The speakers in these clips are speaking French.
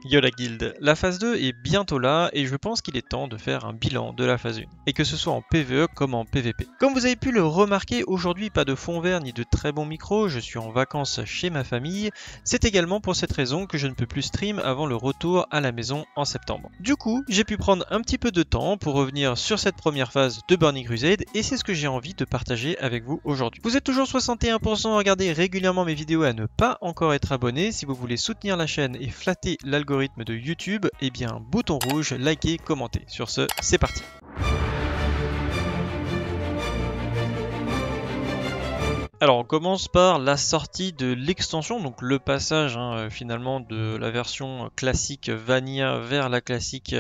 Yo la guilde, la phase 2 est bientôt là et je pense qu'il est temps de faire un bilan de la phase 1, et que ce soit en PvE comme en PvP. Comme vous avez pu le remarquer, aujourd'hui pas de fond vert ni de très bons micros, je suis en vacances chez ma famille, c'est également pour cette raison que je ne peux plus stream avant le retour à la maison en septembre. Du coup, j'ai pu prendre un petit peu de temps pour revenir sur cette première phase de Burning Crusade et c'est ce que j'ai envie de partager avec vous aujourd'hui. Vous êtes toujours 61% à regarder régulièrement mes vidéos et à ne pas encore être abonné. Si vous voulez soutenir la chaîne et flatter l'algorithme de YouTube, eh bien bouton rouge, likez, commentez. Sur ce, c'est parti. Alors on commence par la sortie de l'extension, donc le passage finalement de la version classique Vanilla vers la classique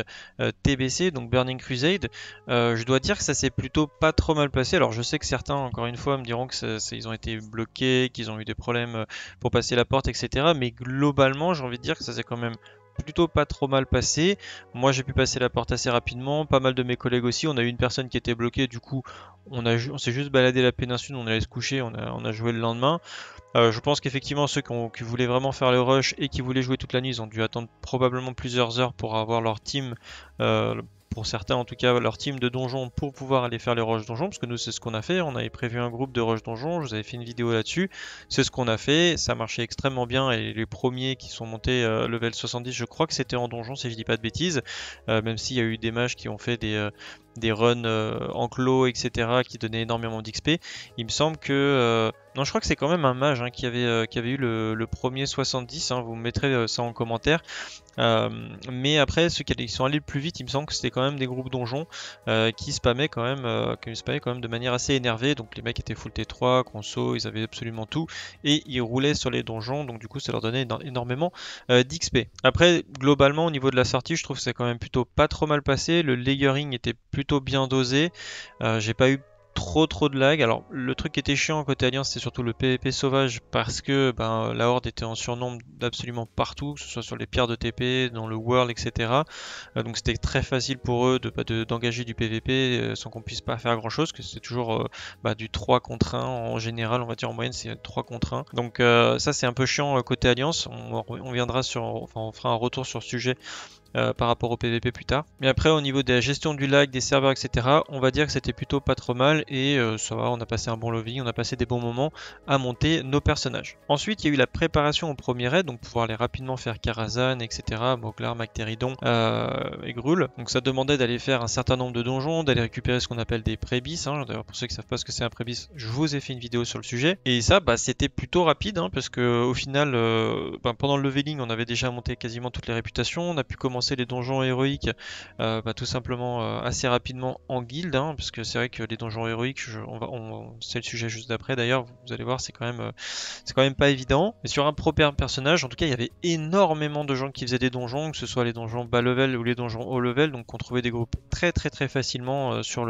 TBC, donc Burning Crusade. Je dois dire que ça s'est plutôt pas trop mal passé. Alors je sais que certains, encore une fois, me diront que ils ont été bloqués, qu'ils ont eu des problèmes pour passer la porte, etc. Mais globalement, j'ai envie de dire que ça s'est quand même plutôt pas trop mal passé. Moi j'ai pu passer la porte assez rapidement, pas mal de mes collègues aussi. On a eu une personne qui était bloquée, du coup on s'est juste baladé la péninsule, on allait se coucher, on a joué le lendemain. Je pense qu'effectivement ceux qui voulaient vraiment faire le rush et qui voulaient jouer toute la nuit, ils ont dû attendre probablement plusieurs heures pour avoir leur team, pour certains en tout cas, leur team de donjon pour pouvoir aller faire les rush donjon, parce que nous c'est ce qu'on a fait, on avait prévu un groupe de rush donjon, je vous avais fait une vidéo là-dessus, c'est ce qu'on a fait, ça marchait extrêmement bien et les premiers qui sont montés level 70, je crois que c'était en donjon si je dis pas de bêtises, même s'il y a eu des mages qui ont fait des runs enclos, etc., qui donnaient énormément d'XP. Il me semble que... non, je crois que c'est quand même un mage qui avait eu le premier 70, vous me mettrez ça en commentaire. Mais après, ceux qui sont allés le plus vite, il me semble que c'était quand même des groupes donjons qui spammaient quand même de manière assez énervée. Donc les mecs étaient full T3, conso, ils avaient absolument tout. Et ils roulaient sur les donjons, donc du coup ça leur donnait énormément d'XP. Après, globalement, au niveau de la sortie, je trouve que c'est quand même plutôt pas trop mal passé. Le layering était plutôt bien dosé. J'ai pas eu trop de lag. Alors le truc qui était chiant côté Alliance, c'était surtout le PvP sauvage parce que la horde était en surnombre d'absolument partout, que ce soit sur les pierres de TP, dans le world, etc. Donc c'était très facile pour eux d'engager du PvP sans qu'on puisse pas faire grand chose, que c'est toujours du 3 contre 1 en général, on va dire en moyenne c'est 3 contre 1. Donc ça c'est un peu chiant côté Alliance, on viendra on fera un retour sur ce sujet par rapport au PVP plus tard. Mais après au niveau de la gestion du lag, des serveurs, etc., on va dire que c'était plutôt pas trop mal et ça va, on a passé un bon loving, on a passé des bons moments à monter nos personnages. Ensuite il y a eu la préparation au premier raid, donc pouvoir aller rapidement faire Karazhan, etc., Moglar, Magteridon et Gruul. Donc ça demandait d'aller faire un certain nombre de donjons, d'aller récupérer ce qu'on appelle des prébis. D'ailleurs pour ceux qui savent pas ce que c'est un prébis, je vous ai fait une vidéo sur le sujet. Et ça c'était plutôt rapide parce que au final pendant le leveling on avait déjà monté quasiment toutes les réputations, on a pu commencer les donjons héroïques tout simplement assez rapidement en guilde, parce que c'est vrai que les donjons héroïques, c'est le sujet juste d'après d'ailleurs, vous allez voir c'est quand même pas évident. Mais sur un propre personnage, en tout cas il y avait énormément de gens qui faisaient des donjons, que ce soit les donjons bas level ou les donjons haut level, donc on trouvait des groupes très facilement sur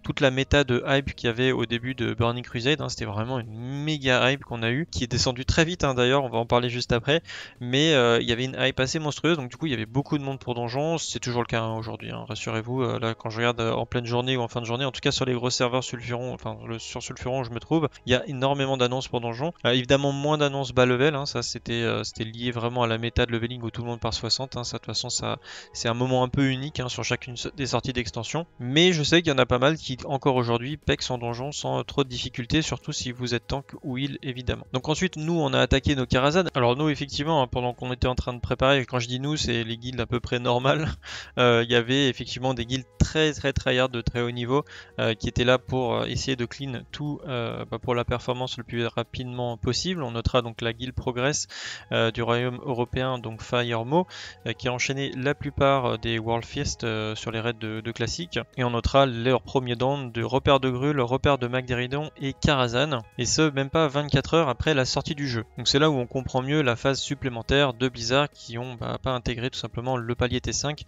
toute la méta de hype qu'il y avait au début de Burning Crusade, c'était vraiment une méga hype qu'on a eu, qui est descendue très vite d'ailleurs, on va en parler juste après, mais il y avait une hype assez monstrueuse, donc du coup il y avait beaucoup de monde pour donjons, c'est toujours le cas aujourd'hui, rassurez-vous, là quand je regarde en pleine journée ou en fin de journée, en tout cas sur les gros serveurs Sulfuron, sur Sulfuron où je me trouve, il y a énormément d'annonces pour donjons, évidemment moins d'annonces bas level, ça c'était lié vraiment à la méta de leveling où tout le monde part 60, ça de toute façon ça c'est un moment un peu unique sur chacune des sorties d'extension, mais je sais qu'il y en a pas mal qui encore aujourd'hui pex en donjon sans trop de difficultés, surtout si vous êtes tank ou heal évidemment. Donc ensuite nous on a attaqué nos Karazhan, alors nous effectivement pendant qu'on était en train de préparer, quand je dis nous c'est les guildes à peu près normales, il y avait effectivement des guildes très tryhard de très haut niveau qui étaient là pour essayer de clean tout pour la performance le plus rapidement possible. On notera donc la guilde Progress du royaume européen, donc Firemo, qui a enchaîné la plupart des World Feast sur les raids de classique, et on notera leur premier down de repère de Gruul, repère de Magteridon et Karazhan, et ce même pas 24 heures après la sortie du jeu. Donc c'est là où on comprend mieux la phase supplémentaire de Blizzard qui ont pas intégré tout simplement le palier T5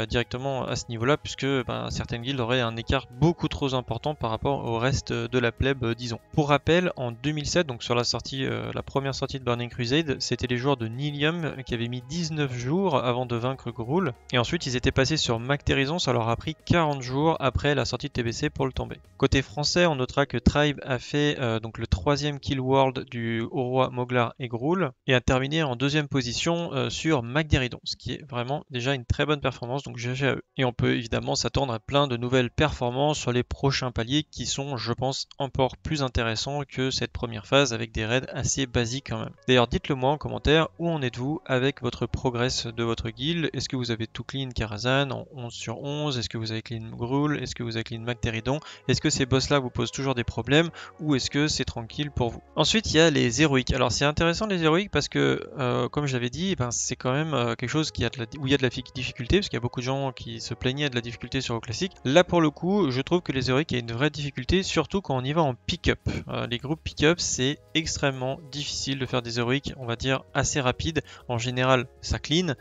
directement à ce niveau-là, puisque certaines guildes auraient un écart beaucoup trop important par rapport au reste de la plèbe, disons. Pour rappel, en 2007, donc sur la première sortie de Burning Crusade, c'était les joueurs de Nilium qui avaient mis 19 jours avant de vaincre Gruul, et ensuite ils étaient passés sur Magterizon, ça leur a pris 40 jours après la sortie de TBC pour le tomber. Côté français, on notera que Tribe a fait donc le 3e kill world du roi Moglar et Gruul, et a terminé en 2e position sur Magterizon, ce qui est vraiment déjà une très bonne performance, donc GG à eux. Et on peut évidemment s'attendre à plein de nouvelles performances sur les prochains paliers qui sont, je pense, encore plus intéressants que cette première phase avec des raids assez basiques quand même. D'ailleurs, dites-le moi en commentaire, où en êtes-vous avec votre progress de votre guild? Est-ce que vous avez tout clean Karazhan en 11 sur 11? Est-ce que vous avez clean Gruul? Est-ce que vous avez clean Magterizon? Est-ce que ces boss là vous posent toujours des problèmes ou est-ce que c'est tranquille pour vous? Ensuite, il y a les héroïques. Alors c'est intéressant les héroïques parce que comme je l'avais dit, c'est quand même quelque chose où il y a de la difficulté, parce qu'il y a beaucoup de gens qui se plaignaient de la difficulté sur WoW classique. Là pour le coup, je trouve que les héroïques, il y a une vraie difficulté, surtout quand on y va en pick-up. Les groupes pick-up, c'est extrêmement difficile de faire des héroïques, on va dire, assez rapides. En général, ça clean.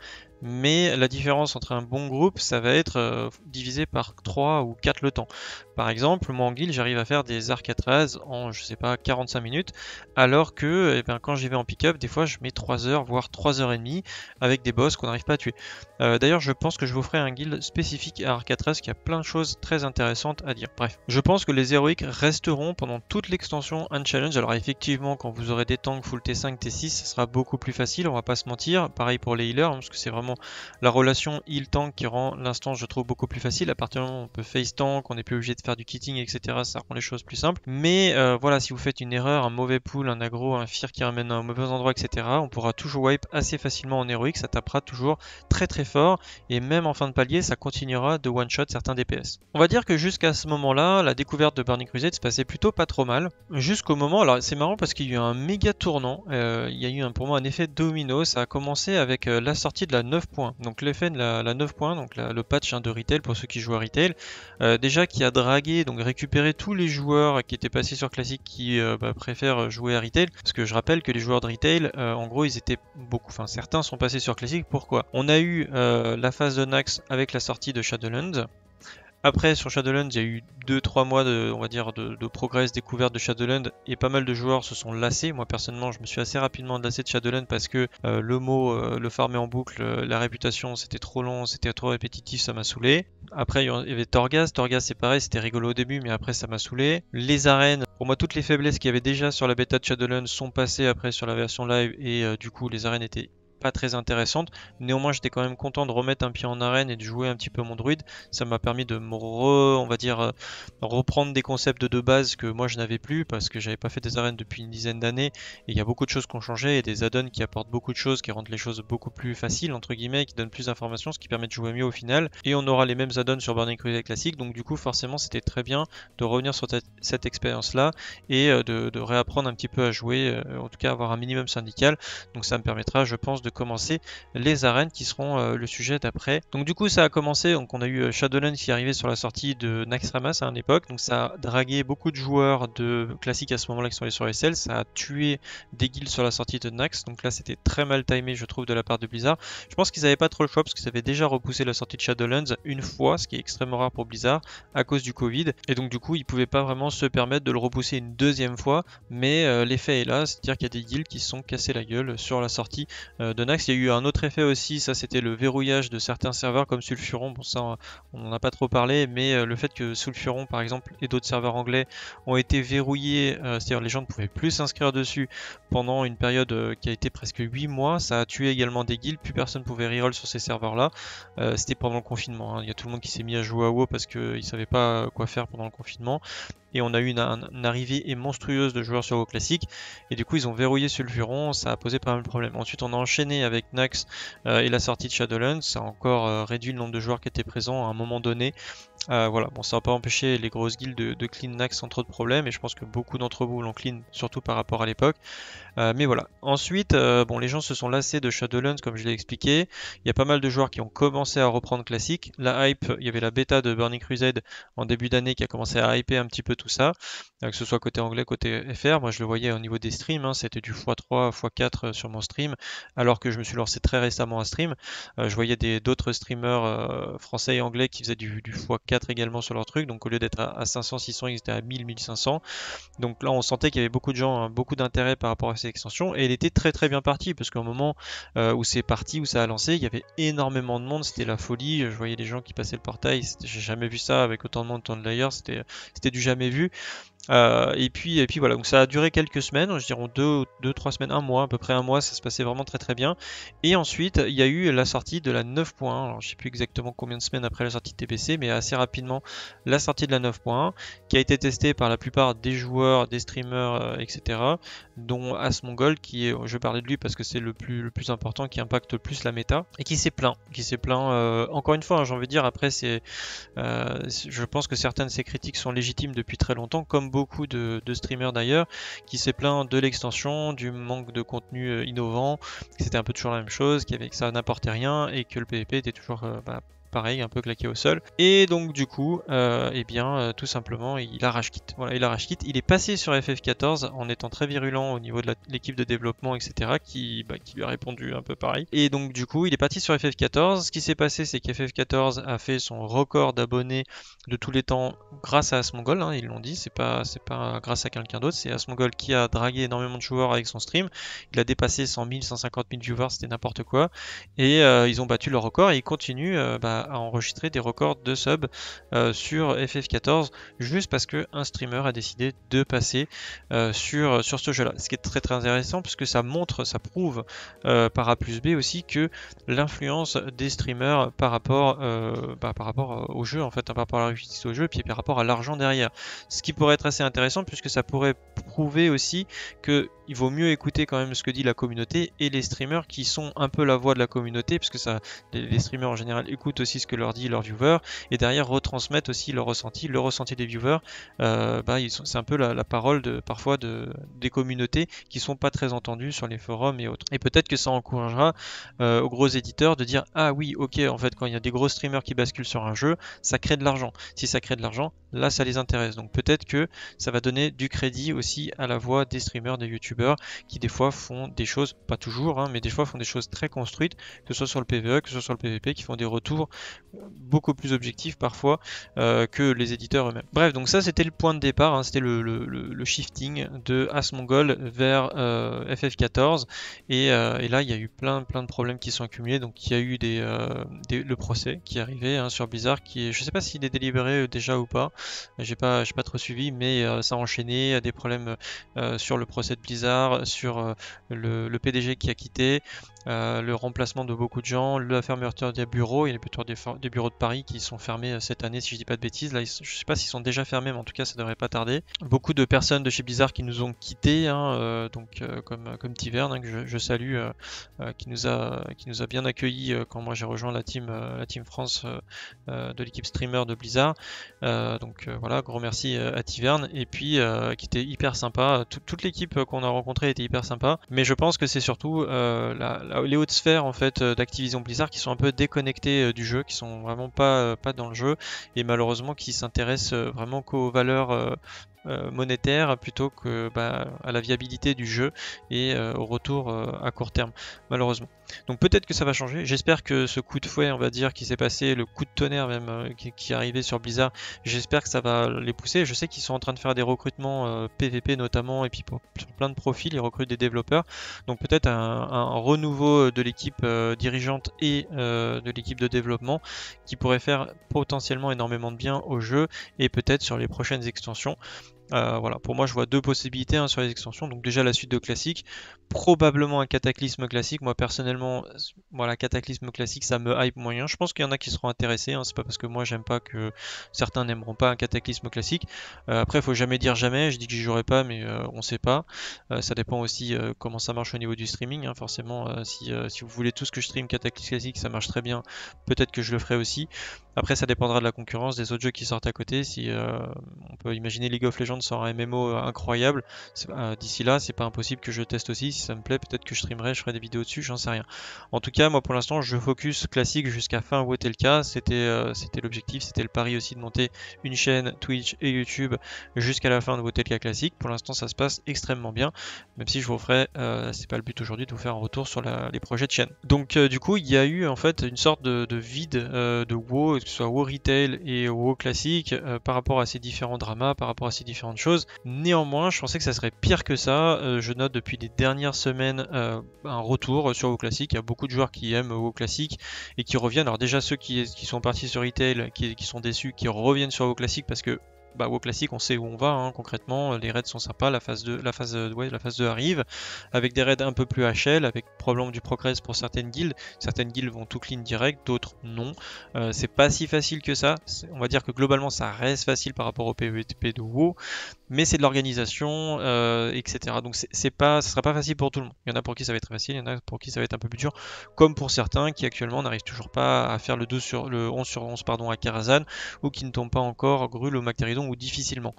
Mais la différence entre un bon groupe, ça va être divisé par 3 ou 4 le temps. Par exemple, moi en guild, j'arrive à faire des Arcatraz en, je sais pas, 45 minutes, alors que quand j'y vais en pick-up, des fois je mets 3 heures, voire 3 heures et demie, avec des boss qu'on n'arrive pas à tuer. D'ailleurs, je pense que je vous ferai un guild spécifique à Arcatraz qui a plein de choses très intéressantes à dire. Bref, je pense que les héroïques resteront pendant toute l'extension Unchallenged. Alors effectivement, quand vous aurez des tanks full T5, T6, ce sera beaucoup plus facile, on va pas se mentir. Pareil pour les healers, parce que c'est vraiment la relation heal-tank qui rend l'instance, je trouve, beaucoup plus facile. À partir du moment où on peut face tank, on n'est plus obligé de faire du kitting, etc. Ça rend les choses plus simples. Mais voilà, si vous faites une erreur, un mauvais pull, un aggro, un fear qui ramène à un mauvais endroit, etc., on pourra toujours wipe assez facilement en héroïque. Ça tapera toujours très très fort. Et même en fin de palier, ça continuera de one-shot certains DPS. On va dire que jusqu'à ce moment-là, la découverte de Burning Crusade se passait plutôt pas trop mal. Jusqu'au moment, alors c'est marrant parce qu'il y a eu un méga tournant. Il y a eu pour moi un effet domino. Ça a commencé avec la sortie de la 9 points. Donc l'effet de la 9 points, donc le patch de retail pour ceux qui jouent à retail, déjà qui a dragué, donc récupéré tous les joueurs qui étaient passés sur classique qui préfèrent jouer à retail, parce que je rappelle que les joueurs de retail, en gros ils étaient certains sont passés sur classique. Pourquoi? On a eu la phase de Naxx avec la sortie de Shadowlands. Après, sur Shadowlands, il y a eu 2-3 mois de progress, découverte de Shadowlands, et pas mal de joueurs se sont lassés. Moi, personnellement, je me suis assez rapidement lassé de Shadowlands parce que le farmer en boucle, la réputation, c'était trop long, c'était trop répétitif, ça m'a saoulé. Après, il y avait Torghast. Torghast, c'est pareil, c'était rigolo au début, mais après, ça m'a saoulé. Les arènes, pour moi, toutes les faiblesses qu'il y avait déjà sur la bêta de Shadowlands sont passées après sur la version live, et du coup, les arènes étaient pas très intéressante. Néanmoins, j'étais quand même content de remettre un pied en arène et de jouer un petit peu mon druide. Ça m'a permis de me reprendre des concepts de base que moi je n'avais plus parce que j'avais pas fait des arènes depuis une dizaine d'années, et il y a beaucoup de choses qui ont changé et des add-ons qui apportent beaucoup de choses, qui rendent les choses beaucoup plus faciles entre guillemets, qui donnent plus d'informations, ce qui permet de jouer mieux au final. Et on aura les mêmes add-ons sur Burning Crusade classique, donc du coup forcément c'était très bien de revenir sur cette expérience là et de réapprendre un petit peu à jouer, en tout cas avoir un minimum syndical. Donc ça me permettra, je pense, de commencer les arènes qui seront le sujet d'après. Donc du coup ça a commencé, donc on a eu Shadowlands qui est arrivé sur la sortie de Naxxramas à une époque, donc ça a dragué beaucoup de joueurs de classique à ce moment là qui sont allés sur SL, ça a tué des guilds sur la sortie de Naxx, donc là c'était très mal timé je trouve de la part de Blizzard. Je pense qu'ils n'avaient pas trop le choix parce qu'ils avaient déjà repoussé la sortie de Shadowlands une fois, ce qui est extrêmement rare pour Blizzard à cause du Covid, et donc du coup ils pouvaient pas vraiment se permettre de le repousser une deuxième fois, mais l'effet est là, c'est-à-dire qu'il y a des guilds qui se sont cassés la gueule sur la sortie de Naxx. Il y a eu un autre effet aussi, ça c'était le verrouillage de certains serveurs comme Sulfuron. Bon, ça on n'en a pas trop parlé, mais le fait que Sulfuron par exemple et d'autres serveurs anglais ont été verrouillés, c'est-à-dire les gens ne pouvaient plus s'inscrire dessus pendant une période qui a été presque 8 mois, ça a tué également des guilds, plus personne pouvait reroll sur ces serveurs là. C'était pendant le confinement, hein. Il y a tout le monde qui s'est mis à jouer à WoW parce qu'ils ne savaient pas quoi faire pendant le confinement. Et on a eu une arrivée monstrueuse de joueurs sur WoW classique, et du coup ils ont verrouillé Sulfuron, ça a posé pas mal de problèmes. Ensuite on a enchaîné avec Naxx et la sortie de Shadowlands, ça a encore réduit le nombre de joueurs qui étaient présents à un moment donné, Voilà, bon, ça va pas empêcher les grosses guildes de clean Nax sans trop de problèmes, et je pense que beaucoup d'entre vous l'ont clean, surtout par rapport à l'époque. Mais voilà. Ensuite, bon, les gens se sont lassés de Shadowlands, comme je l'ai expliqué. Il y a pas mal de joueurs qui ont commencé à reprendre classique. La hype, il y avait la bêta de Burning Crusade en début d'année qui a commencé à hyper un petit peu tout ça, que ce soit côté anglais, côté FR. Moi, je le voyais au niveau des streams, hein, c'était du x3, x4 sur mon stream, alors que je me suis lancé très récemment à stream. Je voyais d'autres streamers français et anglais qui faisaient du x4 également sur leur truc, donc au lieu d'être à 500, 600, ils étaient à 1000, 1500. Donc là, on sentait qu'il y avait beaucoup de gens, hein, beaucoup d'intérêt par rapport à cette extension, et elle était très très bien partie, parce qu'au moment où c'est parti, où ça a lancé, il y avait énormément de monde, c'était la folie. Je voyais les gens qui passaient le portail, j'ai jamais vu ça avec autant de monde, autant de layers, c'était du jamais vu. Et puis voilà, donc ça a duré quelques semaines, je dirais deux, 3 semaines, un mois, à peu près un mois, ça se passait vraiment très très bien. Et ensuite, il y a eu la sortie de la 9.1, alors je sais plus exactement combien de semaines après la sortie de TBC, mais assez rapidement, la sortie de la 9.1, qui a été testée par la plupart des joueurs, des streamers, etc., dont Asmongold, je parlais de lui parce que c'est le plus important, qui impacte le plus la méta, et qui s'est plaint, encore une fois, hein, j'ai envie de dire, après je pense que certaines de ces critiques sont légitimes depuis très longtemps, comme beaucoup de streamers d'ailleurs, qui s'est plaint de l'extension, du manque de contenu innovant, que c'était un peu toujours la même chose, que ça n'apportait rien et que le PvP était toujours pareil, un peu claqué au sol. Et donc du coup, eh bien, tout simplement, il a rage quit. Voilà, il a rage quit. Il est passé sur FF14 en étant très virulent au niveau de l'équipe de développement, etc., qui lui a répondu un peu pareil. Et donc du coup, il est parti sur FF14. Ce qui s'est passé, c'est qu'FF14 a fait son record d'abonnés de tous les temps grâce à Asmongold, hein, ils l'ont dit, c'est pas grâce à quelqu'un d'autre, c'est Asmongold qui a dragué énormément de joueurs avec son stream. Il a dépassé 100 000, 150 000 viewers, c'était n'importe quoi. Et ils ont battu leur record et ils continuent à enregistrer des records de subs sur FF14 juste parce qu'un streamer a décidé de passer sur ce jeu-là. Ce qui est très très intéressant puisque ça montre, ça prouve par A plus B aussi que l'influence des streamers par rapport au jeu, en fait, par rapport à la réussite au jeu, et puis par rapport à l'argent derrière. Ce qui pourrait être assez intéressant puisque ça pourrait prouver aussi que il vaut mieux écouter quand même ce que dit la communauté et les streamers qui sont un peu la voix de la communauté, puisque les streamers en général écoutent aussi ce que leur dit leurs viewers et derrière retransmettent aussi leur ressenti, le ressenti des viewers. C'est un peu la parole parfois des communautés qui sont pas très entendues sur les forums et autres. Et peut-être que ça encouragera aux gros éditeurs de dire ah oui, ok, en fait quand il y a des gros streamers qui basculent sur un jeu, ça crée de l'argent. Si ça crée de l'argent, là ça les intéresse. Donc peut-être que ça va donner du crédit aussi à la voix des streamers, des youtubeurs qui des fois font des choses, pas toujours, hein, mais des fois font des choses très construites, que ce soit sur le PvE, que ce soit sur le PvP, qui font des retours beaucoup plus objectifs parfois que les éditeurs eux-mêmes. Bref, donc ça c'était le point de départ, hein, c'était le shifting de Asmongold vers FF14 et là il y a eu plein de problèmes qui sont accumulés. Donc il y a eu le procès qui est arrivé hein, sur Blizzard, je sais pas s'il est délibéré déjà ou pas, j'ai pas trop suivi, mais ça a enchaîné des problèmes sur le procès de Blizzard, sur le PDG qui a quitté, le remplacement de beaucoup de gens, la fermeture des bureaux. Il y a plutôt des bureaux de Paris qui sont fermés cette année, si je dis pas de bêtises. Là, je sais pas s'ils sont déjà fermés, mais en tout cas, ça devrait pas tarder. Beaucoup de personnes de chez Blizzard qui nous ont quittés, hein, comme Tiverne, hein, que je salue, qui nous a bien accueillis quand moi j'ai rejoint la team France de l'équipe streamer de Blizzard. Voilà, gros merci à Tiverne. Et puis, qui était hyper sympa. Toute l'équipe qu'on a rencontrée était hyper sympa. Mais je pense que c'est surtout les hautes sphères en fait d'Activision Blizzard qui sont un peu déconnectées du jeu, qui sont vraiment pas dans le jeu et malheureusement qui s'intéressent vraiment qu'aux valeurs monétaire plutôt que à la viabilité du jeu et au retour à court terme, malheureusement. Donc peut-être que ça va changer. J'espère que ce coup de fouet, on va dire, qui s'est passé, le coup de tonnerre même qui est arrivé sur Blizzard, j'espère que ça va les pousser. Je sais qu'ils sont en train de faire des recrutements PVP notamment, et puis pour plein de profils, ils recrutent des développeurs. Donc peut-être un renouveau de l'équipe dirigeante et de l'équipe de développement qui pourrait faire potentiellement énormément de bien au jeu et peut-être sur les prochaines extensions. Voilà, pour moi je vois deux possibilités hein, sur les extensions. Donc déjà la suite de classique, probablement un cataclysme classique. Moi personnellement, voilà, cataclysme classique ça me hype moyen. Je pense qu'il y en a qui seront intéressés, hein. C'est pas parce que moi j'aime pas que certains n'aimeront pas un cataclysme classique. Après il faut jamais dire jamais, je dis que j'y jouerai pas mais on sait pas. Ça dépend aussi comment ça marche au niveau du streaming, hein. Forcément si vous voulez tous que je stream cataclysme classique ça marche très bien, peut-être que je le ferai aussi. Après, ça dépendra de la concurrence des autres jeux qui sortent à côté. Si on peut imaginer League of Legends sort un MMO incroyable, d'ici là, c'est pas impossible que je teste aussi. Si ça me plaît, peut-être que je streamerai, je ferai des vidéos dessus, j'en sais rien. En tout cas, moi pour l'instant, je focus classique jusqu'à fin WTLK. C'était l'objectif, c'était le pari aussi de monter une chaîne Twitch et YouTube jusqu'à la fin de WTLK classique. Pour l'instant, ça se passe extrêmement bien, même si je vous ferai, c'est pas le but aujourd'hui de vous faire un retour sur les projets de chaîne. Donc du coup, il y a eu en fait une sorte de vide de WoW, que ce soit WoW Retail et WoW classique, par rapport à ces différents dramas, par rapport à ces différentes choses. Néanmoins, je pensais que ça serait pire que ça. Je note depuis les dernières semaines un retour sur WoW classique. Il y a beaucoup de joueurs qui aiment WoW classique et qui reviennent. Alors déjà ceux qui sont partis sur Retail, qui sont déçus, qui reviennent sur WoW classique parce que WoW classique, on sait où on va, hein, concrètement, les raids sont sympas, la phase 2 arrive, avec des raids un peu plus HL, avec probablement du progress pour certaines guildes vont tout clean direct, d'autres non, c'est pas si facile que ça, on va dire que globalement ça reste facile par rapport au PvP de WoW, mais c'est de l'organisation, etc. Donc ça sera pas facile pour tout le monde, il y en a pour qui ça va être très facile, il y en a pour qui ça va être un peu plus dur, comme pour certains qui actuellement n'arrivent toujours pas à faire le 11 sur 11 pardon, à Karazhan, ou qui ne tombent pas encore Grul ou Mactéridon ou difficilement.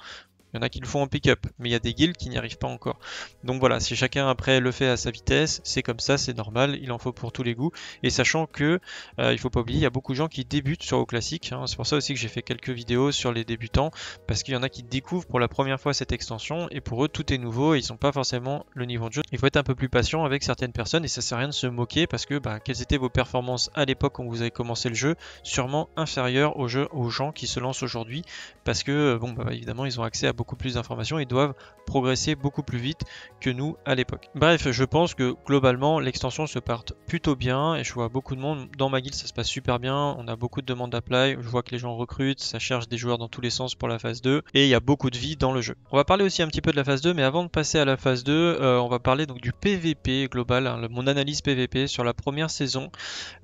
Il y en a qui le font en pick-up, mais il y a des guildes qui n'y arrivent pas encore. Donc voilà, si chacun après le fait à sa vitesse, c'est comme ça, c'est normal, il en faut pour tous les goûts. Et sachant que, il faut pas oublier, il y a beaucoup de gens qui débutent sur WoW classique, hein. C'est pour ça aussi que j'ai fait quelques vidéos sur les débutants, parce qu'il y en a qui découvrent pour la première fois cette extension, et pour eux tout est nouveau, et ils n'ont pas forcément le niveau de jeu. Il faut être un peu plus patient avec certaines personnes, et ça sert à rien de se moquer, parce que quelles étaient vos performances à l'époque quand vous avez commencé le jeu, sûrement inférieures aux gens qui se lancent aujourd'hui, parce que évidemment ils ont accès à beaucoup plus d'informations et doivent progresser beaucoup plus vite que nous à l'époque. Bref, je pense que globalement l'extension se part plutôt bien et je vois beaucoup de monde dans ma guilde, ça se passe super bien, on a beaucoup de demandes d'apply, je vois que les gens recrutent, ça cherche des joueurs dans tous les sens pour la phase 2 et il y a beaucoup de vie dans le jeu. On va parler aussi un petit peu de la phase 2, mais avant de passer à la phase 2, on va parler donc du PVP global, hein, mon analyse PVP sur la première saison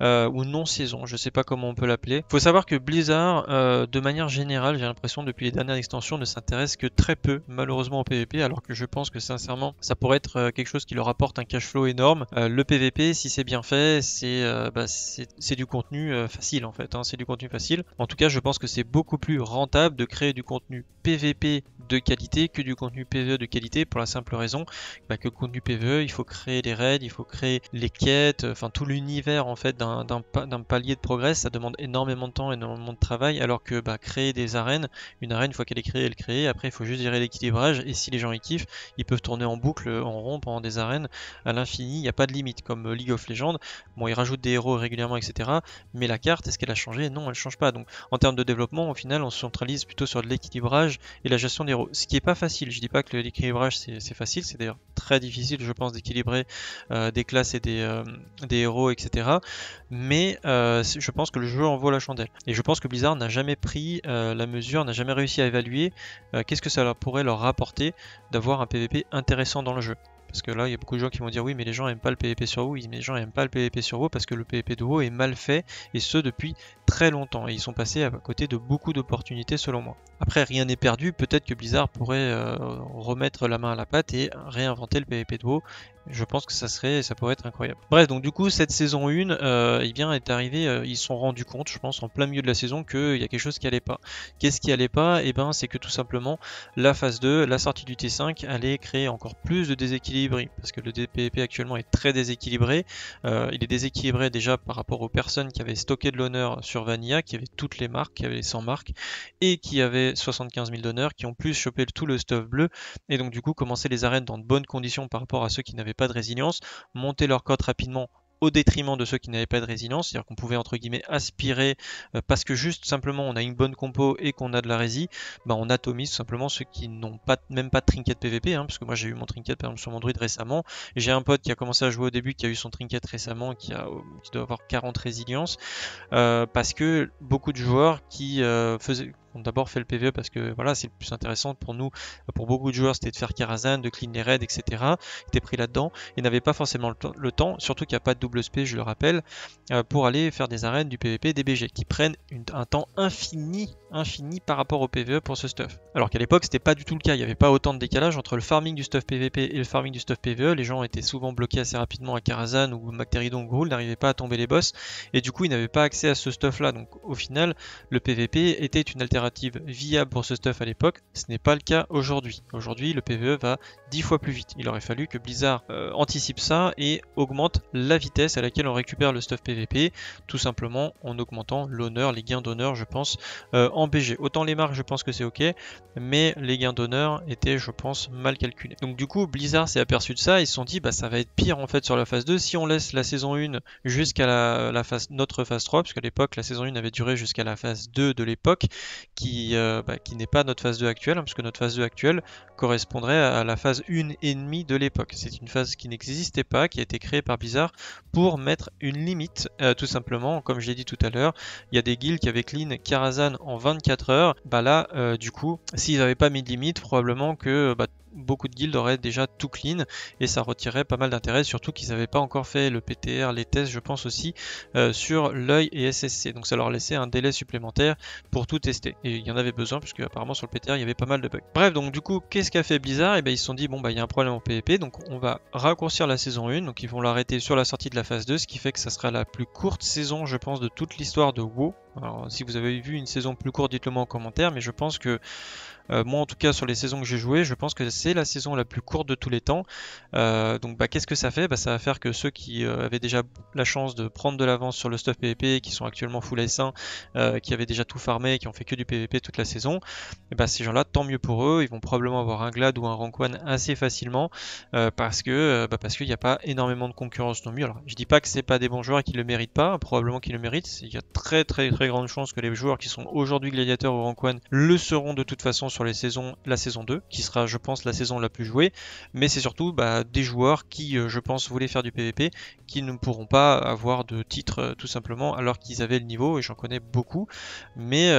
ou non-saison, je sais pas comment on peut l'appeler. Faut savoir que Blizzard, de manière générale, j'ai l'impression depuis les dernières extensions, ne s'intéresse que très peu malheureusement au PVP, alors que je pense que sincèrement ça pourrait être quelque chose qui leur apporte un cash flow énorme. Le PVP, si c'est bien fait, c'est du contenu facile en fait, hein, c'est du contenu facile. En tout cas, je pense que c'est beaucoup plus rentable de créer du contenu PVP de qualité que du contenu PVE de qualité, pour la simple raison que le contenu PVE, il faut créer les raids, il faut créer les quêtes, enfin tout l'univers en fait d'un palier de progrès, ça demande énormément de temps, énormément de travail, alors que créer des arènes, une arène, une fois qu'elle est créée, elle est créée, après il faut juste gérer l'équilibrage, et si les gens y kiffent, ils peuvent tourner en boucle, en rond pendant des arènes à l'infini, il n'y a pas de limite, comme League of Legends, bon ils rajoutent des héros régulièrement, etc. Mais la carte, est-ce qu'elle a changé? Non, elle change pas, donc en termes de développement, au final, on se centralise plutôt sur de l'équilibrage et la gestion des héros, ce qui est pas facile, je dis pas que l'équilibrage c'est facile, c'est d'ailleurs très difficile, je pense, d'équilibrer des classes et des héros, etc. Mais je pense que le jeu en vaut la chandelle. Et je pense que Blizzard n'a jamais pris la mesure, n'a jamais réussi à évaluer qu'est-ce que ça pourrait leur rapporter d'avoir un PVP intéressant dans le jeu. Parce que là, il y a beaucoup de gens qui vont dire oui, mais les gens aiment pas le PVP sur WoW. Oui, mais les gens aiment pas le PVP sur WoW parce que le PVP de WoW est mal fait, et ce depuis très longtemps. Et ils sont passés à côté de beaucoup d'opportunités selon moi. Après, rien n'est perdu. Peut-être que Blizzard pourrait remettre la main à la pâte et réinventer le PVP de WoW. Je pense que ça pourrait être incroyable. Bref, donc du coup, cette saison 1, est arrivé, ils se sont rendus compte, je pense, en plein milieu de la saison, qu'il y a quelque chose qui allait pas. Qu'est-ce qui allait pas? Et ben, c'est que tout simplement, la phase 2, la sortie du T5, allait créer encore plus de déséquilibre, parce que le PVP actuellement est très déséquilibré. Il est déséquilibré déjà par rapport aux personnes qui avaient stocké de l'honneur sur Vanilla, qui avaient toutes les marques, qui avaient les 100 marques, et qui avaient 75 000 d'honneur, qui ont plus chopé tout le stuff bleu, et donc du coup, commencer les arènes dans de bonnes conditions par rapport à ceux qui n'avaient pas de résilience, monter leur cote rapidement au détriment de ceux qui n'avaient pas de résilience, c'est-à-dire qu'on pouvait entre guillemets aspirer parce que juste simplement on a une bonne compo et qu'on a de la rési, on atomise tout simplement ceux qui n'ont même pas de trinket PVP, hein, parce que moi j'ai eu mon trinket par exemple sur mon druide récemment, j'ai un pote qui a commencé à jouer au début qui a eu son trinket récemment, qui doit avoir 40 résilience, parce que beaucoup de joueurs qui ont d'abord fait le PVE parce que voilà, c'est le plus intéressant pour nous, pour beaucoup de joueurs c'était de faire Karazhan, de clean les raids, etc. Étaient pris là-dedans et n'avaient pas forcément le temps, surtout qu'il n'y a pas de double SP, je le rappelle, pour aller faire des arènes du PVP DBG qui prennent un temps infini infini par rapport au PvE pour ce stuff. Alors qu'à l'époque c'était pas du tout le cas, il n'y avait pas autant de décalage entre le farming du stuff PvP et le farming du stuff PvE, les gens étaient souvent bloqués assez rapidement à Karazhan ou Magteridon ou Gruul, n'arrivaient pas à tomber les boss, et du coup ils n'avaient pas accès à ce stuff là, donc au final le PvP était une alternative viable pour ce stuff à l'époque, ce n'est pas le cas aujourd'hui. Aujourd'hui le PvE va 10 fois plus vite, il aurait fallu que Blizzard anticipe ça et augmente la vitesse à laquelle on récupère le stuff PvP, tout simplement en augmentant l'honneur, les gains d'honneur je pense en BG. Autant les marques je pense que c'est ok, mais les gains d'honneur étaient je pense mal calculés. Donc du coup Blizzard s'est aperçu de ça, ils se sont dit bah ça va être pire en fait sur la phase 2 si on laisse la saison 1 jusqu'à notre phase 3, parce qu'à l'époque la saison 1 avait duré jusqu'à la phase 2 de l'époque, qui n'est pas notre phase 2 actuelle, hein, parce que notre phase 2 actuelle correspondrait à la phase 1,5 de l'époque. C'est une phase qui n'existait pas, qui a été créée par Blizzard pour mettre une limite, tout simplement, comme je l'ai dit tout à l'heure, il y a des guilds qui avaient clean Karazhan en 24 heures, bah là, du coup, s'ils n'avaient pas mis de limite, probablement que beaucoup de guilds auraient déjà tout clean et ça retirait pas mal d'intérêt, surtout qu'ils n'avaient pas encore fait le PTR, les tests je pense aussi sur l'œil et SSC, donc ça leur laissait un délai supplémentaire pour tout tester et il y en avait besoin puisque apparemment sur le PTR il y avait pas mal de bugs. Bref, donc du coup qu'est-ce qu'a fait Blizzard? Et ben ils se sont dit bon bah il y a un problème en PvP, donc on va raccourcir la saison 1, donc ils vont l'arrêter sur la sortie de la phase 2, ce qui fait que ça sera la plus courte saison je pense de toute l'histoire de WoW. Alors si vous avez vu une saison plus courte dites-le moi en commentaire, mais je pense que moi en tout cas sur les saisons que j'ai jouées, je pense que c'est la saison la plus courte de tous les temps. Donc qu'est-ce que ça fait? Ça va faire que ceux qui avaient déjà la chance de prendre de l'avance sur le stuff PvP, qui sont actuellement full S1, qui avaient déjà tout farmé, qui ont fait que du PvP toute la saison, et ces gens-là, tant mieux pour eux, ils vont probablement avoir un Glad ou un Rank 1 assez facilement parce qu'il n'y a pas énormément de concurrence non plus. Alors je dis pas que c'est pas des bons joueurs et qu'ils le méritent pas, probablement qu'ils le méritent, il y a très grande chance que les joueurs qui sont aujourd'hui gladiateurs ou Rank 1 le seront de toute façon sur la saison 2, qui sera je pense la saison la plus jouée, mais c'est surtout des joueurs qui je pense voulaient faire du PvP, qui ne pourront pas avoir de titre tout simplement alors qu'ils avaient le niveau, et j'en connais beaucoup, mais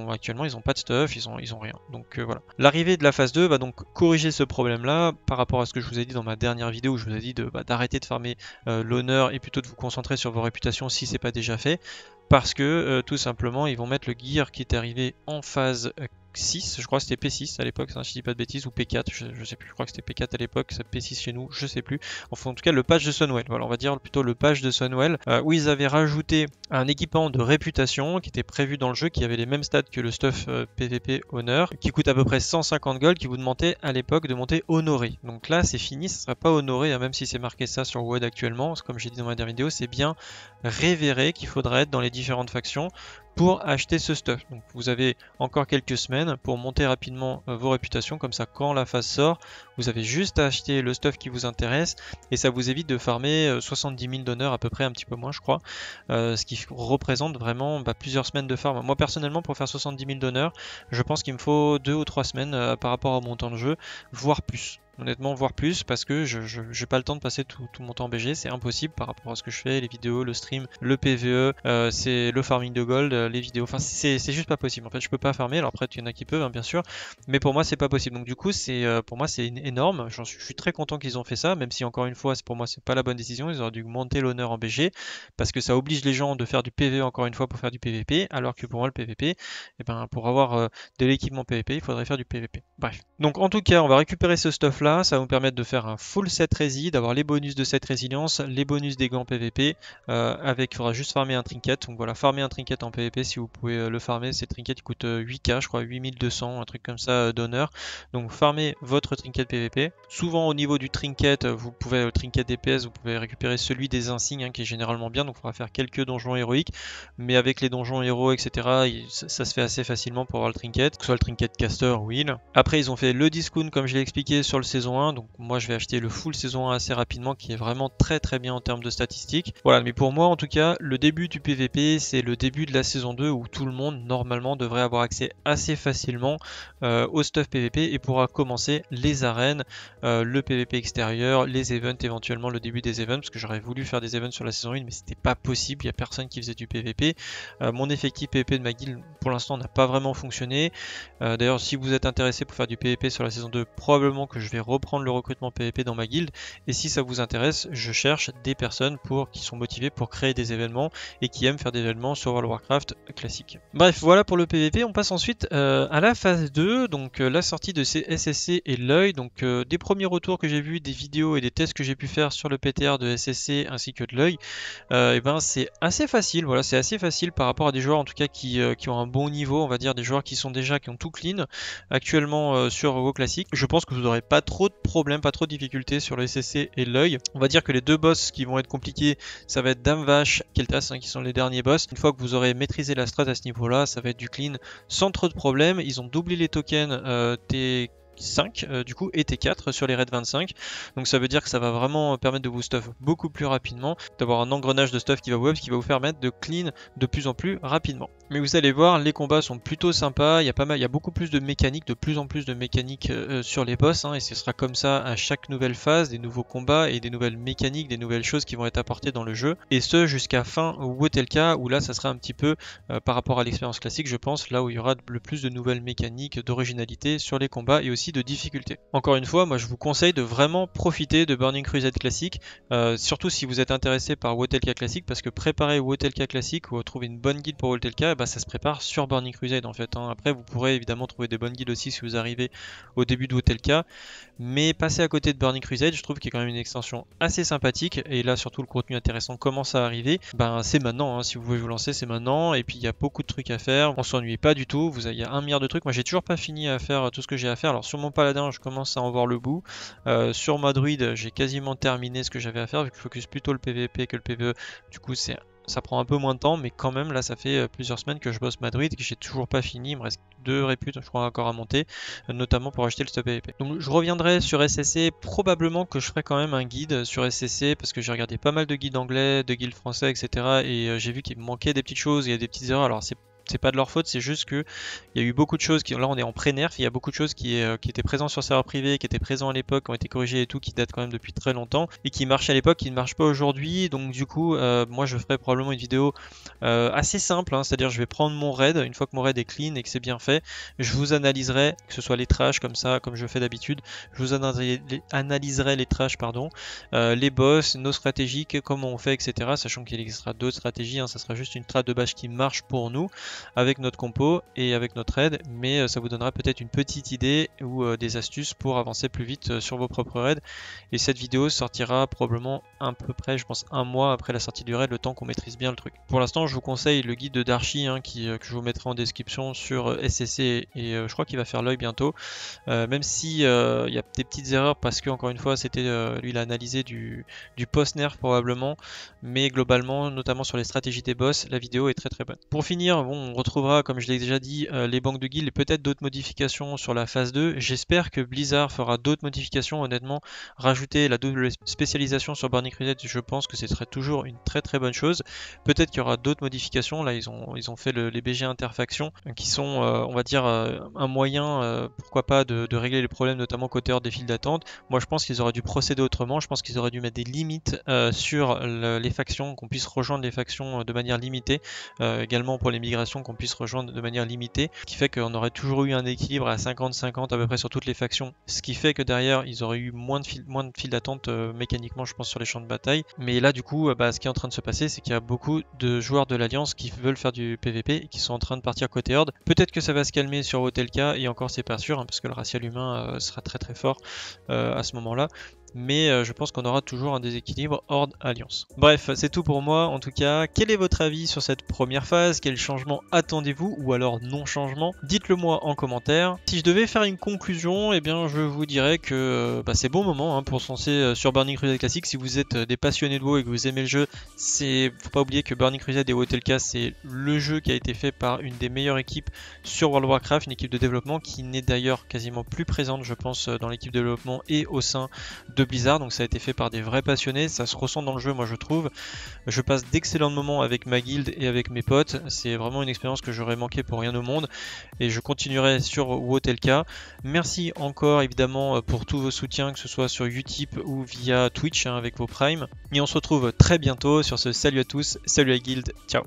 actuellement ils ont pas de stuff, ils ont rien, donc voilà. L'arrivée de la phase 2 va donc corriger ce problème là par rapport à ce que je vous ai dit dans ma dernière vidéo où je vous ai dit d'arrêter de farmer l'honneur et plutôt de vous concentrer sur vos réputations si c'est pas déjà fait, parce que tout simplement ils vont mettre le gear qui est arrivé en phase 6, je crois que c'était P6 à l'époque, si je dis pas de bêtises, ou P4, je sais plus, je crois que c'était P4 à l'époque, c'est P6 chez nous, je sais plus. Enfin en tout cas le patch de Sunwell, voilà on va dire plutôt le patch de Sunwell, où ils avaient rajouté un équipement de réputation qui était prévu dans le jeu, qui avait les mêmes stats que le stuff PvP Honor, qui coûte à peu près 150 gold, qui vous demandait à l'époque de monter honoré. Donc là c'est fini, ça sera pas honoré, hein, même si c'est marqué ça sur WoD actuellement, comme j'ai dit dans ma dernière vidéo, c'est bien révéré qu'il faudra être dans les différentes factions pour acheter ce stuff. Donc vous avez encore quelques semaines pour monter rapidement vos réputations, comme ça quand la phase sort, vous avez juste à acheter le stuff qui vous intéresse et ça vous évite de farmer 70 000 d'honneur à peu près, un petit peu moins je crois, ce qui représente vraiment plusieurs semaines de farm. Moi personnellement pour faire 70 000 d'honneur, je pense qu'il me faut 2 ou 3 semaines par rapport à mon temps de jeu, voire plus. Honnêtement, voire plus, parce que je n'ai pas le temps de passer tout mon temps en BG, c'est impossible par rapport à ce que je fais, les vidéos, le stream, le PvE, c'est le farming de gold, les vidéos, enfin c'est juste pas possible. En fait, je peux pas farmer, alors après il y en a qui peuvent, hein, bien sûr, mais pour moi c'est pas possible. Donc du coup, pour moi c'est énorme, je suis très content qu'ils ont fait ça, même si encore une fois, pour moi c'est pas la bonne décision, ils auraient dû monter l'honneur en BG, parce que ça oblige les gens de faire du PvE encore une fois pour faire du PvP, alors que pour moi le PvP, pour avoir de l'équipement PvP, il faudrait faire du PvP. Bref. Donc en tout cas, on va récupérer ce stuff là, ça va vous permettre de faire un full set rési, d'avoir les bonus de cette résilience, les bonus des gants PvP, il faudra juste farmer un trinket, donc voilà, farmer un trinket en PvP si vous pouvez le farmer, ces trinkets ils coûtent 8k je crois, 8200, un truc comme ça d'honneur, donc farmez votre trinket PvP, souvent au niveau du trinket, vous pouvez, le trinket DPS, vous pouvez récupérer celui des insignes, hein, qui est généralement bien, donc il faudra faire quelques donjons héroïques, mais avec les donjons héros etc, ça se fait assez facilement pour avoir le trinket, que ce soit le trinket caster ou heal. Après ils ont fait le discount comme je l'ai expliqué sur le saison 1, donc moi je vais acheter le full saison 1 assez rapidement, qui est vraiment très bien en termes de statistiques. Voilà, mais pour moi en tout cas, le début du PvP, c'est le début de la saison 2 où tout le monde normalement devrait avoir accès assez facilement au stuff PvP et pourra commencer les arènes, le PvP extérieur, les events, éventuellement le début des events, parce que j'aurais voulu faire des events sur la saison 1 mais c'était pas possible, il n'y a personne qui faisait du PvP. Mon effectif PvP de ma guilde pour l'instant n'a pas vraiment fonctionné. D'ailleurs si vous êtes intéressé pour faire du PvP sur la saison 2, probablement que je vais reprendre le recrutement PVP dans ma guilde. Et si ça vous intéresse, je cherche des personnes qui sont motivées pour créer des événements et qui aiment faire des événements sur World of Warcraft classique. Bref, voilà pour le PVP. On passe ensuite à la phase 2, donc la sortie de ces SSC et l'œil. Donc des premiers retours que j'ai vus, des vidéos et des tests que j'ai pu faire sur le PTR de SSC ainsi que de l'œil, et ben c'est assez facile. Voilà, c'est assez facile par rapport à des joueurs en tout cas qui ont un bon niveau, on va dire des joueurs qui ont tout clean actuellement sur WoW classique. Je pense que vous n'aurez pas trop de problèmes, pas trop de difficultés sur le SSC et l'œil. On va dire que les deux boss qui vont être compliqués, ça va être Dame Vache, Kel'Thas, qui sont les derniers boss. Une fois que vous aurez maîtrisé la strat à ce niveau-là, ça va être du clean sans trop de problèmes. Ils ont doublé les tokens T5 du coup et T4 sur les raids 25, donc ça veut dire que ça va vraiment permettre de vous stuff beaucoup plus rapidement, d'avoir un engrenage de stuff qui va vous permettre de clean de plus en plus rapidement. Mais vous allez voir, les combats sont plutôt sympas, il y a beaucoup plus de mécaniques, de plus en plus de mécaniques sur les boss, et ce sera comme ça à chaque nouvelle phase, des nouveaux combats et des nouvelles mécaniques, des nouvelles choses qui vont être apportées dans le jeu, et ce jusqu'à fin WoTLK, où là ça sera un petit peu par rapport à l'expérience classique, je pense, là où il y aura le plus de nouvelles mécaniques, d'originalité sur les combats et aussi de difficulté. Encore une fois, moi je vous conseille de vraiment profiter de Burning Crusade classique, surtout si vous êtes intéressé par WoTLK classique, parce que préparer WoTLK classique ou trouver une bonne guide pour WoTLK, ça se prépare sur Burning Crusade en fait. Après vous pourrez évidemment trouver des bonnes guides aussi si vous arrivez au début de WoTLK, mais passer à côté de Burning Crusade, je trouve qu'il y a quand même une extension assez sympathique, et là surtout le contenu intéressant commence à arriver. C'est maintenant, si vous voulez vous lancer, c'est maintenant, et puis il y a beaucoup de trucs à faire, on s'ennuie pas du tout, il y a 1 milliard de trucs. Moi j'ai toujours pas fini à faire tout ce que j'ai à faire. Alors sur mon paladin je commence à en voir le bout, sur ma druide j'ai quasiment terminé ce que j'avais à faire vu que je focus plutôt le PVP que le PVE, du coup ça prend un peu moins de temps, mais quand même là ça fait plusieurs semaines que je bosse ma druide, que j'ai toujours pas fini, il me reste 2 réputes je crois encore à monter, notamment pour acheter le stop PVP. Donc je reviendrai sur SSC, probablement que je ferai quand même un guide sur SSC, parce que j'ai regardé pas mal de guides anglais, de guides français, etc. Et j'ai vu qu'il me manquait des petites choses, il y a des petites erreurs, alors c'est pas de leur faute, c'est juste que il y a eu beaucoup de choses là on est en pré-nerf, il y a beaucoup de choses qui étaient présentes sur serveur privé, qui étaient présents à l'époque, qui ont été corrigées et tout, qui datent quand même depuis très longtemps et qui marchaient à l'époque, qui ne marchent pas aujourd'hui. Donc du coup moi je ferai probablement une vidéo assez simple, c'est-à-dire je vais prendre mon raid, une fois que mon raid est clean et que c'est bien fait, je vous analyserai, que ce soit les trashs comme ça, comme je fais d'habitude, je vous analyserai les trashs, les boss, nos stratégies, comment on fait, etc. Sachant qu'il existera d'autres stratégies, ça sera juste une strat de base qui marche pour nous, avec notre compo et avec notre aide, mais ça vous donnera peut-être une petite idée ou des astuces pour avancer plus vite sur vos propres raids. Et cette vidéo sortira probablement à peu près, je pense, 1 mois après la sortie du raid, le temps qu'on maîtrise bien le truc. Pour l'instant je vous conseille le guide de Darchi que je vous mettrai en description sur SSC, et je crois qu'il va faire l'œil bientôt, même si il y a des petites erreurs parce que encore une fois c'était lui il a analysé du post-nerf probablement, mais globalement notamment sur les stratégies des boss, la vidéo est très très bonne. Pour finir, on retrouvera, comme je l'ai déjà dit, les banques de guildes et peut-être d'autres modifications sur la phase 2. J'espère que Blizzard fera d'autres modifications, honnêtement. Rajouter la double spécialisation sur Burning Crusade, je pense que ce serait toujours une très très bonne chose. Peut-être qu'il y aura d'autres modifications. Là, ils ont fait les BG interfactions qui sont, on va dire, un moyen, pourquoi pas, de régler les problèmes, notamment côté hors des files d'attente. Moi, je pense qu'ils auraient dû procéder autrement. Je pense qu'ils auraient dû mettre des limites sur les factions, qu'on puisse rejoindre les factions de manière limitée. Également pour les migrations, qu'on puisse rejoindre de manière limitée, ce qui fait qu'on aurait toujours eu un équilibre à 50-50 à peu près sur toutes les factions, ce qui fait que derrière ils auraient eu moins de files d'attente mécaniquement, je pense, sur les champs de bataille. Mais là du coup ce qui est en train de se passer, c'est qu'il y a beaucoup de joueurs de l'Alliance qui veulent faire du PVP et qui sont en train de partir côté Horde. Peut-être que ça va se calmer sur WoTLK, et encore c'est pas sûr, parce que le racial humain sera très très fort à ce moment là, mais je pense qu'on aura toujours un déséquilibre Horde-Alliance. Bref, c'est tout pour moi en tout cas. Quel est votre avis sur cette première phase? Quel changement attendez-vous, ou alors non changement? Dites-le moi en commentaire. Si je devais faire une conclusion, eh bien je vous dirais que c'est bon moment pour se lancer sur Burning Crusade classique. Si vous êtes des passionnés de WoW et que vous aimez le jeu, faut pas oublier que Burning Crusade et WoTLK, c'est le jeu qui a été fait par une des meilleures équipes sur World of Warcraft, une équipe de développement qui n'est d'ailleurs quasiment plus présente, je pense, dans l'équipe de développement et au sein de Blizzard. Donc ça a été fait par des vrais passionnés, ça se ressent dans le jeu, moi je trouve. Je passe d'excellents moments avec ma guilde et avec mes potes, c'est vraiment une expérience que j'aurais manqué pour rien au monde, et je continuerai sur WoTLK. Merci encore évidemment pour tous vos soutiens, que ce soit sur Utip ou via Twitch avec vos primes, et on se retrouve très bientôt sur ce. Salut à tous, salut la guilde, ciao.